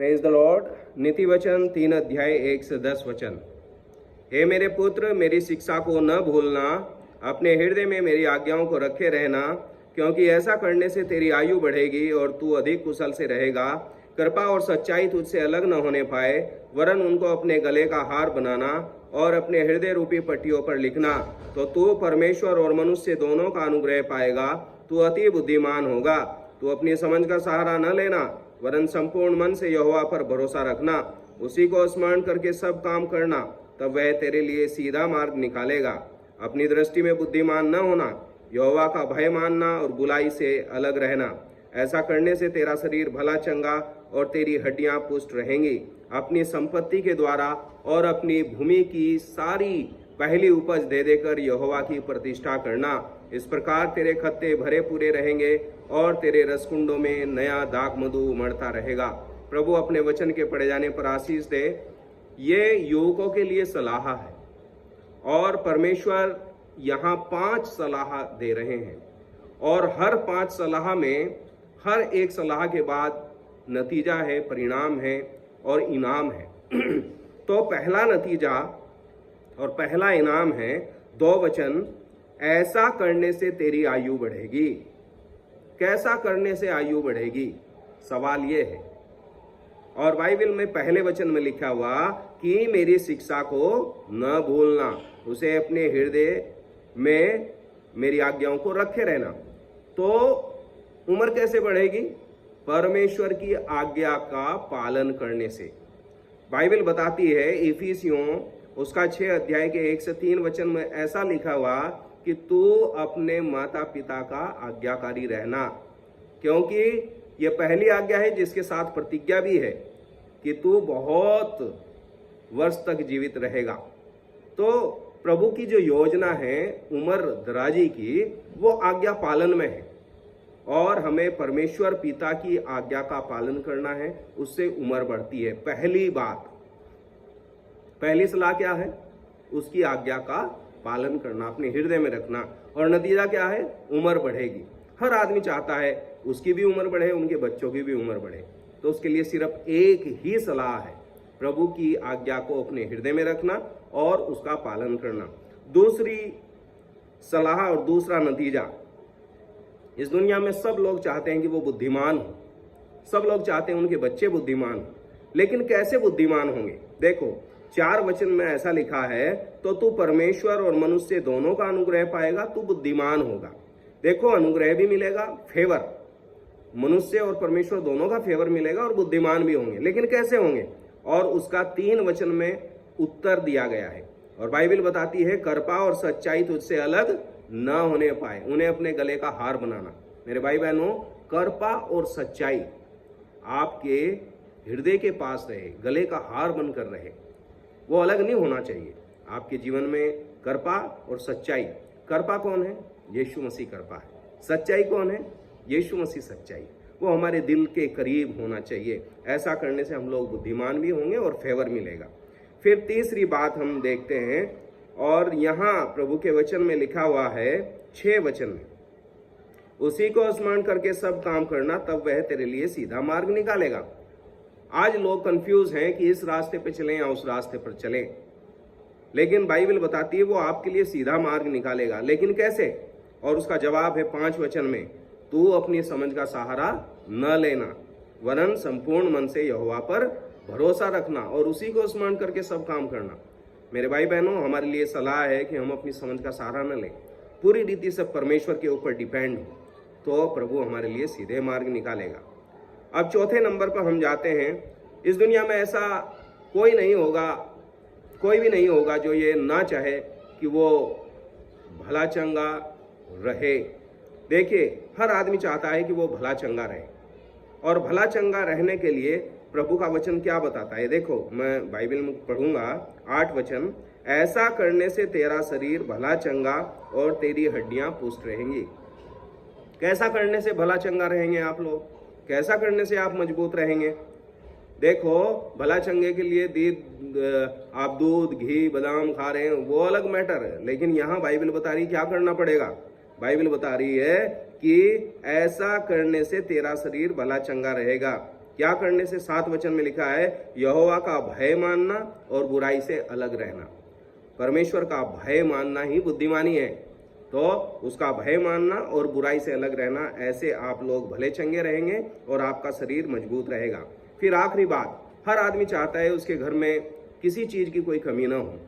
Praise the Lord. नीति वचन 3 अध्याय 1 से 10 वचन। हे मेरे पुत्र, मेरी शिक्षा को न भूलना, अपने हृदय में मेरी आज्ञाओं को रखे रहना, क्योंकि ऐसा करने से तेरी आयु बढ़ेगी और तू अधिक कुशल से रहेगा। कृपा और सच्चाई तुझसे अलग न होने पाए, वरन उनको अपने गले का हार बनाना और अपने हृदय रूपी पट्टियों पर लिखना, तो तू परमेश्वर और मनुष्य दोनों का अनुग्रह पाएगा। तू अति बुद्धिमान होगा। तू अपनी समझ का सहारा न लेना, वरन संपूर्ण मन से यहोवा पर भरोसा रखना। उसी को स्मरण करके सब काम करना, तब वह तेरे लिए सीधा मार्ग निकालेगा। अपनी दृष्टि में बुद्धिमान न होना, यहोवा का भय मानना और बुराई से अलग रहना। ऐसा करने से तेरा शरीर भला चंगा और तेरी हड्डियां पुष्ट रहेंगी। अपनी संपत्ति के द्वारा और अपनी भूमि की सारी पहली उपज दे देकर यहोवा की प्रतिष्ठा करना। इस प्रकार तेरे खत्ते भरे पूरे रहेंगे और तेरे रसकुंडों में नया दाख मधु उमड़ता रहेगा। प्रभु अपने वचन के पढ़े जाने पर आशीष दे। ये युवकों के लिए सलाह है और परमेश्वर यहाँ 5 सलाह दे रहे हैं, और हर 5 सलाह में हर एक सलाह के बाद नतीजा है, परिणाम है और इनाम है। तो पहला नतीजा और पहला इनाम है 2 वचन, ऐसा करने से तेरी आयु बढ़ेगी। कैसा करने से आयु बढ़ेगी, सवाल ये है। और बाइबल में पहले वचन में लिखा हुआ कि मेरी शिक्षा को न भूलना, उसे अपने हृदय में मेरी आज्ञाओं को रखे रहना। तो उम्र कैसे बढ़ेगी? परमेश्वर की आज्ञा का पालन करने से। बाइबल बताती है इफिसियों उसका 6 अध्याय के 1 से 3 वचन में ऐसा लिखा हुआ कि तू अपने माता पिता का आज्ञाकारी रहना, क्योंकि ये पहली आज्ञा है जिसके साथ प्रतिज्ञा भी है कि तू बहुत वर्ष तक जीवित रहेगा। तो प्रभु की जो योजना है उम्र दराजी की, वो आज्ञा पालन में है, और हमें परमेश्वर पिता की आज्ञा का पालन करना है, उससे उम्र बढ़ती है। पहली बात, पहली सलाह क्या है? उसकी आज्ञा का पालन करना, अपने हृदय में रखना। और नतीजा क्या है? उम्र बढ़ेगी। हर आदमी चाहता है उसकी भी उम्र बढ़े, उनके बच्चों की भी उम्र बढ़े। तो उसके लिए सिर्फ एक ही सलाह है, प्रभु की आज्ञा को अपने हृदय में रखना और उसका पालन करना। दूसरी सलाह और दूसरा नतीजा, इस दुनिया में सब लोग चाहते हैं कि वो बुद्धिमान हो, सब लोग चाहते हैं उनके बच्चे बुद्धिमान हो, लेकिन कैसे बुद्धिमान होंगे? देखो 4 वचन में ऐसा लिखा है, तो तू परमेश्वर और मनुष्य दोनों का अनुग्रह पाएगा, तू बुद्धिमान होगा। देखो अनुग्रह भी मिलेगा, फेवर, मनुष्य और परमेश्वर दोनों का फेवर मिलेगा और बुद्धिमान भी होंगे। लेकिन कैसे होंगे? और उसका 3 वचन में उत्तर दिया गया है। और बाइबल बताती है कृपा और सच्चाई तुझसे अलग न होने पाए, उन्हें अपने गले का हार बनाना। मेरे भाई बहनों, कृपा और सच्चाई आपके हृदय के पास रहे, गले का हार बनकर रहे, वो अलग नहीं होना चाहिए। आपके जीवन में कृपा और सच्चाई, कृपा कौन है? यीशु मसीह कृपा है। सच्चाई कौन है? यीशु मसीह सच्चाई। वो हमारे दिल के करीब होना चाहिए। ऐसा करने से हम लोग बुद्धिमान भी होंगे और फेवर मिलेगा। फिर तीसरी बात हम देखते हैं, और यहाँ प्रभु के वचन में लिखा हुआ है 6 वचन में, उसी को स्मरण करके सब काम करना, तब वह तेरे लिए सीधा मार्ग निकालेगा। आज लोग कंफ्यूज हैं कि इस रास्ते पे चलें या उस रास्ते पर चलें, लेकिन बाइबल बताती है वो आपके लिए सीधा मार्ग निकालेगा। लेकिन कैसे? और उसका जवाब है 5 वचन में, तू अपनी समझ का सहारा न लेना, वरन संपूर्ण मन से यहोवा पर भरोसा रखना और उसी को स्मरण करके सब काम करना। मेरे भाई बहनों, हमारे लिए सलाह है कि हम अपनी समझ का सहारा न लें, पूरी रीति से परमेश्वर के ऊपर डिपेंड हो, तो प्रभु हमारे लिए सीधे मार्ग निकालेगा। अब चौथे नंबर पर हम जाते हैं। इस दुनिया में ऐसा कोई नहीं होगा, कोई भी नहीं होगा जो ये ना चाहे कि वो भला चंगा रहे। देखिए, हर आदमी चाहता है कि वो भला चंगा रहे, और भला चंगा रहने के लिए प्रभु का वचन क्या बताता है? देखो, मैं बाइबल में पढ़ूंगा 8 वचन, ऐसा करने से तेरा शरीर भला चंगा और तेरी हड्डियां पुष्ट रहेंगी। कैसा करने से भला चंगा रहेंगे आप लोग? कैसा करने से आप मजबूत रहेंगे? देखो, भला चंगे के लिए आप दूध, घी, बादाम खा रहे हैं, वो अलग मैटर है, लेकिन यहाँ बाइबल बता रही क्या करना पड़ेगा। बाइबल बता रही है कि ऐसा करने से तेरा शरीर भला चंगा रहेगा। क्या करने से? 7 वचन में लिखा है यहोवा का भय मानना और बुराई से अलग रहना। परमेश्वर का भय मानना ही बुद्धिमानी है। तो उसका भय मानना और बुराई से अलग रहना, ऐसे आप लोग भले चंगे रहेंगे और आपका शरीर मजबूत रहेगा। फिर आखिरी बात, हर आदमी चाहता है उसके घर में किसी चीज की कोई कमी ना हो।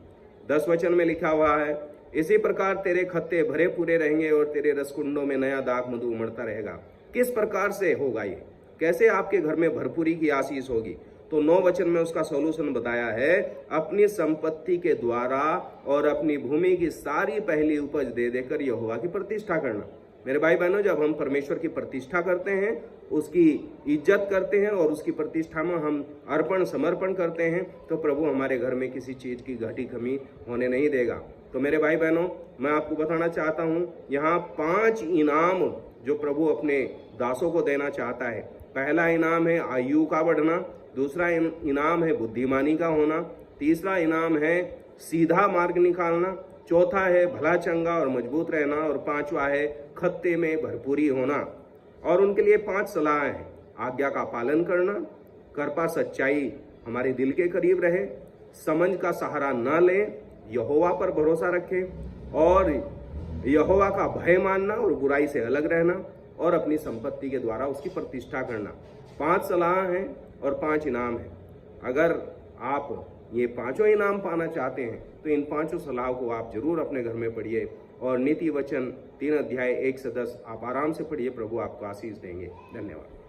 10 वचन में लिखा हुआ है इसी प्रकार तेरे खत्ते भरे पूरे रहेंगे और तेरे रसकुंडों में नया दाख मधु उमड़ता रहेगा। किस प्रकार से होगा ये? कैसे आपके घर में भरपूरी की आशीष होगी? तो 9 वचन में उसका सॉल्यूशन बताया है, अपनी संपत्ति के द्वारा और अपनी भूमि की सारी पहली उपज दे देकर यहोवा की प्रतिष्ठा करना। मेरे भाई बहनों, जब हम परमेश्वर की प्रतिष्ठा करते हैं, उसकी इज्जत करते हैं और उसकी प्रतिष्ठा में हम अर्पण समर्पण करते हैं, तो प्रभु हमारे घर में किसी चीज की घटी कमी होने नहीं देगा। तो मेरे भाई बहनों, मैं आपको बताना चाहता हूं, यहाँ 5 इनाम जो प्रभु अपने दासों को देना चाहता है। पहला इनाम है आयु का बढ़ना, दूसरा इनाम है बुद्धिमानी का होना, तीसरा इनाम है सीधा मार्ग निकालना, चौथा है भला चंगा और मजबूत रहना, और 5वां है खत्ते में भरपूरी होना। और उनके लिए 5 सलाह हैं। आज्ञा का पालन करना, कृपा सच्चाई हमारे दिल के करीब रहे, समझ का सहारा न ले, यहोवा पर भरोसा रखे, और यहोवा का भय मानना और बुराई से अलग रहना, और अपनी संपत्ति के द्वारा उसकी प्रतिष्ठा करना। 5 सलाह हैं और 5 इनाम हैं। अगर आप ये 5 इनाम पाना चाहते हैं तो इन 5 सलाह को आप जरूर अपने घर में पढ़िए, और नीति वचन 3 अध्याय 1 से 10 आप आराम से पढ़िए। प्रभु आपको आशीष देंगे। धन्यवाद।